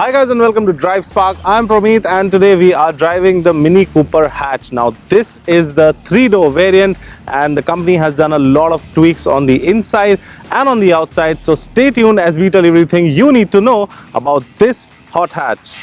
Hi guys and welcome to DriveSpark. I'm Promeet and today we are driving the Mini Cooper hatch. Now this is the 3-door variant and the company has done a lot of tweaks on the inside and on the outside. So stay tuned as we tell you everything you need to know about this hot hatch.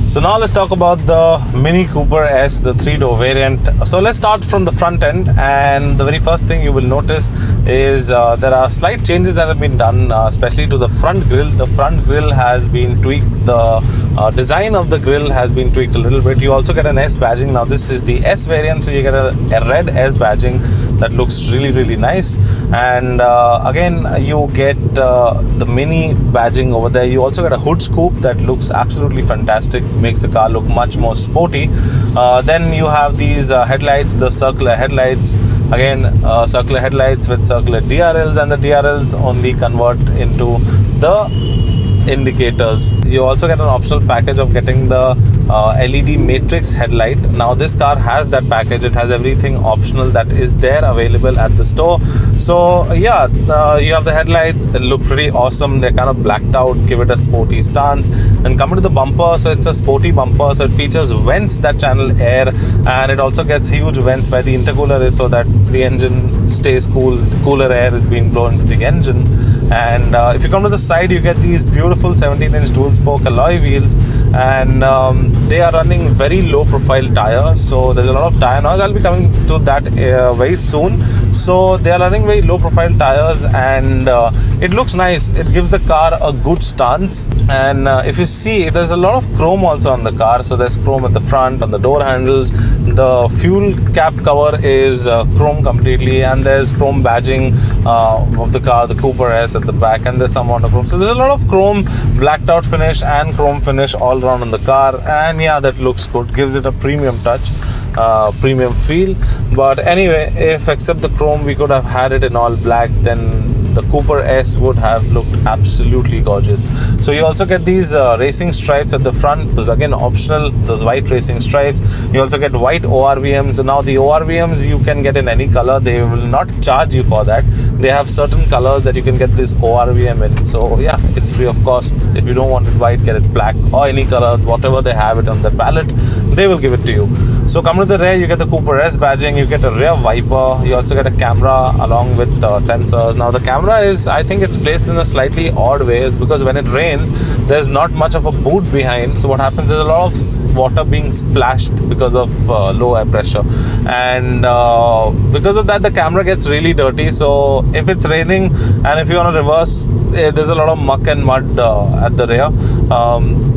So now let's talk about the Mini Cooper S, the 3-door variant. So let's start from the front end, and the very first thing you will notice is there are slight changes that have been done, especially to the front grille. The front grille has been tweaked. The design of the grille has been tweaked a little bit. You also get an S badging. Now this is the S variant, so you get a red S badging that looks really nice. And again, you get the Mini badging over there. You also get a hood scoop that looks absolutely fantastic. Makes the car look much more sporty. Then you have these headlights, the circular headlights. Again, circular headlights with circular DRLs, and the DRLs only convert into the indicators. You also get an optional package of getting the LED matrix headlight. Now this car has that package. It has everything optional that is there available at the store. So yeah, you have the headlights. They look pretty awesome. They're kind of blacked out, give it a sporty stance. And coming to the bumper, so it's a sporty bumper, so it features vents that channel air, and it also gets huge vents where the intercooler is, so that the engine stays cool. The cooler air is being blown into the engine. And if you come to the side, you get these beautiful 17-inch dual spoke alloy wheels, and they are running very low profile tires, so there's a lot of tire noise. I'll be coming to that very soon. So they are running very low profile tires, and it looks nice. It gives the car a good stance. And if you see, there's a lot of chrome also on the car. So there's chrome at the front, on the door handles. The fuel cap cover is chrome completely, and there's chrome badging of the car, the Cooper S at the back, and there's some amount of chrome. So there's a lot of chrome, blacked out finish and chrome finish all around on the car, and yeah, that looks good. Gives it a premium touch, premium feel. But anyway, if except the chrome we could have had it in all black, then the Cooper S would have looked absolutely gorgeous. So you also get these racing stripes at the front. Those again optional, those white racing stripes. You also get white ORVMs. Now the ORVMs you can get in any color. They will not charge you for that. They have certain colors that you can get this ORVM in. So yeah, it's free of cost. If you don't want it white, get it black or any color, whatever they have it on the palette, they will give it to you. So come to the rear, you get the Cooper S badging. You get a rear wiper. You also get a camera along with sensors. Now the camera is, I think it's placed in a slightly odd way, is because when it rains, there's not much of a boot behind. So what happens is a lot of water being splashed because of low air pressure, and because of that the camera gets really dirty. So if it's raining and if you want to reverse, there's a lot of muck and mud at the rear.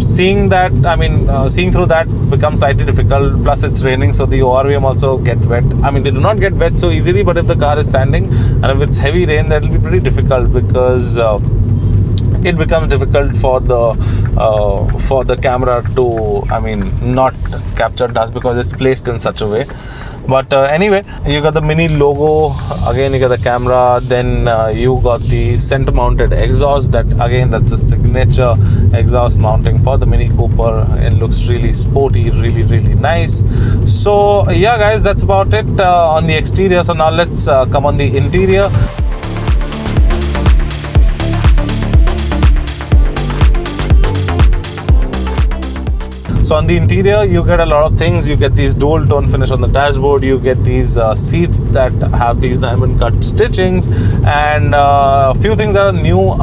Seeing through that becomes slightly difficult. Plus it's raining, so the ORVM also get wet. I mean, they do not get wet so easily, but if the car is standing and if it's heavy rain, that will be pretty difficult, because it becomes difficult for the camera to not capture dust, because it's placed in such a way. But anyway, you got the Mini logo. Again, you got the camera. Then you got the center mounted exhaust. That's a signature exhaust mounting for the Mini Cooper. It looks really sporty, really nice. So yeah guys, that's about it on the exterior. So now let's come on the interior. So on the interior, you get a lot of things. You get these dual tone finish on the dashboard. You get these seats that have these diamond cut stitchings, and a few things that are new.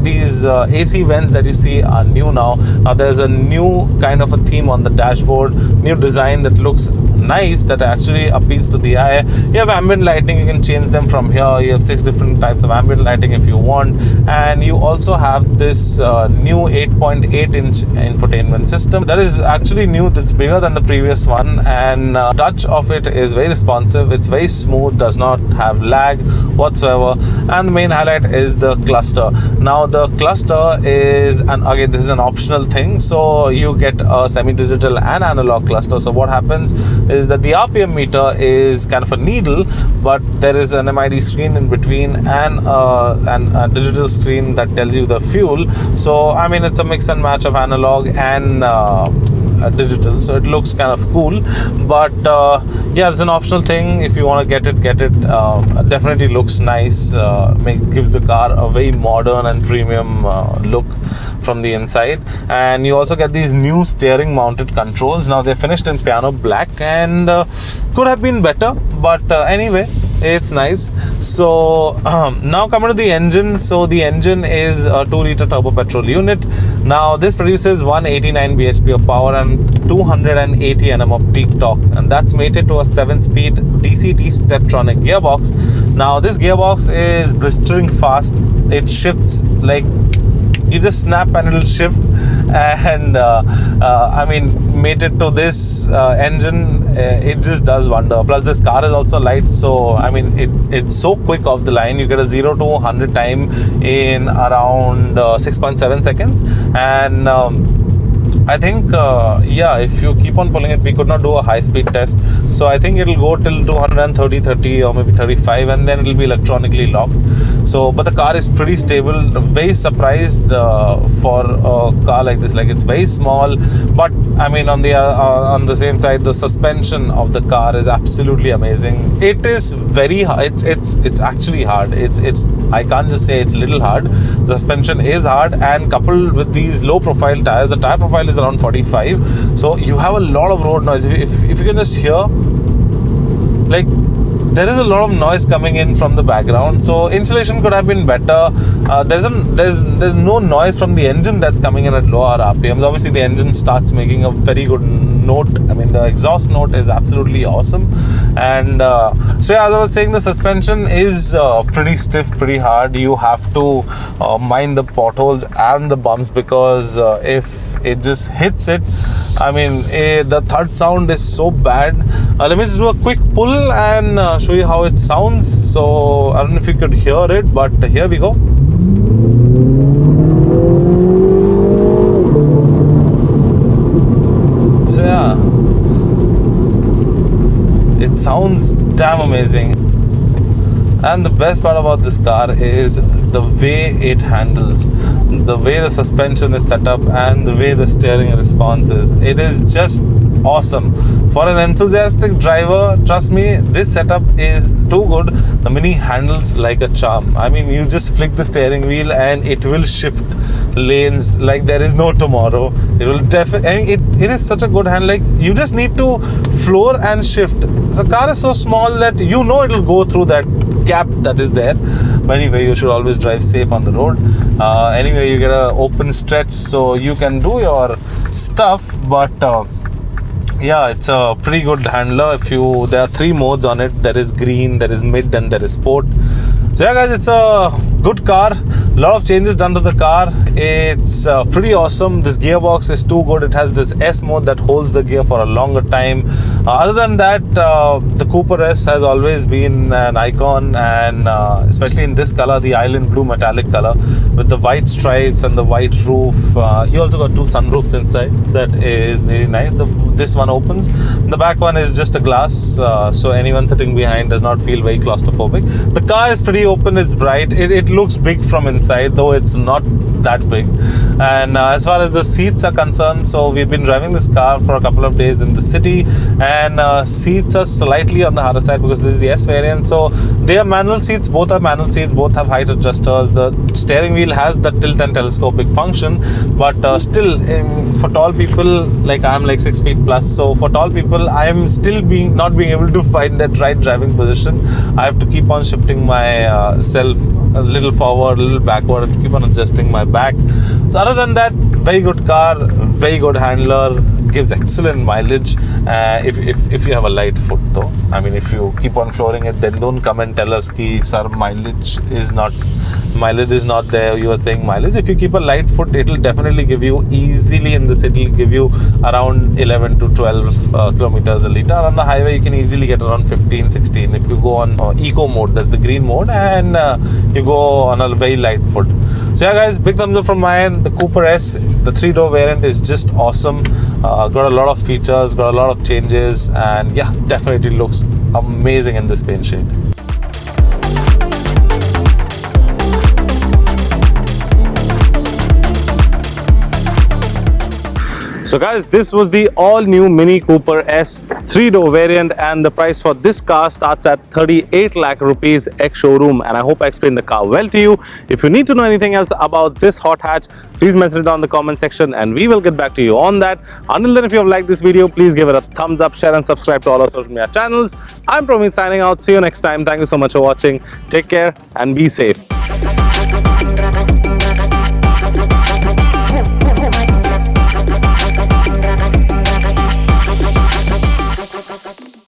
These AC vents that you see are new now. Now there's a new kind of a theme on the dashboard, new design that looks nice, that actually appeals to the eye. You have ambient lighting. You can change them from here. You have 6 different types of ambient lighting if you want, and you also have this new 8.8-inch infotainment system that is actually new. That's bigger than the previous one, and touch of it is very responsive. It's very smooth, does not have lag whatsoever. And the main highlight is the cluster. Now the cluster is, and again this is an optional thing, so you get a semi-digital and analog cluster. So what happens is that the RPM meter is kind of a needle, but there is an MID screen in between and a digital screen that tells you the fuel. So I mean, it's a mix and match of analog and digital, so it looks kind of cool. But yeah, it's an optional thing. If you want to get it, definitely looks nice. Gives the car a very modern and premium look from the inside. And you also get these new steering mounted controls. Now they're finished in piano black, and could have been better, but anyway, it's nice. So now coming to the engine. So the engine is a 2-liter turbo petrol unit. Now this produces 189 bhp of power and 280 Nm of peak torque, and that's mated to a 7-speed DCT Steptronic gearbox. Now this gearbox is blistering fast. It shifts like you just snap and it'll shift. And I mean, mated to this engine, it just does wonder. Plus this car is also light, so I mean it's so quick off the line. You get a 0 to 100 time in around 6.7 seconds. And I think yeah, if you keep on pulling it, we could not do a high speed test, so I think it'll go till 230 or maybe 35, and then it'll be electronically locked. So but the car is pretty stable. Very surprised for a car like this. Like, it's very small, but I mean on the same side, the suspension of the car is absolutely amazing. It is very hard. It's actually hard. It's I can't just say it's little hard. The suspension is hard, and coupled with these low profile tires, the tire profile is around 45, so you have a lot of road noise. If you can just hear, like, there is a lot of noise coming in from the background. So insulation could have been better. There's no noise from the engine that's coming in at lower RPMs. Obviously the engine starts making a very good note. I mean, the exhaust note is absolutely awesome. And so yeah, as I was saying, the suspension is pretty stiff, pretty hard. You have to mind the potholes and the bumps, because if it just hits it, I mean, the thud sound is so bad. Let me just do a quick pull and show you how it sounds. So I don't know if you could hear it, but here we go. So yeah, it sounds damn amazing. And the best part about this car is the way it handles, the way the suspension is set up, and the way the steering response is. It is just awesome. For an enthusiastic driver, trust me, this setup is too good. The Mini handles like a charm. I mean, you just flick the steering wheel and it will shift lanes like there is no tomorrow. It will definitely, I mean, it is such a good hand. Like, you just need to floor and shift. The car is so small that you know it will go through that gap that is there. But anyway, you should always drive safe on the road. Anyway, you get an open stretch, so you can do your stuff. But yeah, it's a pretty good handler. There are 3 modes on it. There is green, there is mid, and there is sport. So yeah guys, it's a good car. A lot of changes done to the car. It's pretty awesome. This gearbox is too good. It has this S mode that holds the gear for a longer time. Other than that, the Cooper S has always been an icon, and especially in this color, the island blue metallic color with the white stripes and the white roof. You also got 2 sunroofs inside. That is really nice. This one opens. The back one is just a glass, so anyone sitting behind does not feel very claustrophobic. The car is pretty open. It's bright. It looks big from inside, though it's not that big. And as far as the seats are concerned, so we've been driving this car for a couple of days in the city, and seats are slightly on the harder side because this is the S variant. So they are manual seats. Both are manual seats. Both have height adjusters. The steering wheel has the tilt and telescopic function, but still, for tall people, like I'm like 6 feet plus, so for tall people, I am still not being able to find that right driving position. I have to keep on shifting myself a little forward, a little backward, and keep on adjusting my back. So other than that, very good car, very good handler, gives excellent mileage. If you have a light foot though, I mean, if you keep on flooring it, then don't come and tell us ki sir, mileage is not there, you are saying mileage. If you keep a light foot, it will definitely give you easily in the city, it'll give you around 11 to 12 kilometers a liter. On the highway you can easily get around 15, 16 if you go on eco mode, that's the green mode, and you go on a very light foot. So yeah guys, big thumbs up from my end. The Cooper S, the 3-door variant, is just awesome. Got a lot of features, got a lot of changes, and yeah, definitely looks amazing in this paint shade. So guys, this was the all-new Mini Cooper S 3-door variant, and the price for this car starts at 38 lakh rupees ex-showroom, and I hope I explained the car well to you. If you need to know anything else about this hot hatch, please mention it down in the comment section and we will get back to you on that. Until then, if you have liked this video, please give it a thumbs up, share and subscribe to all our social media channels. I'm Promeet signing out. See you next time. Thank you so much for watching. Take care and be safe.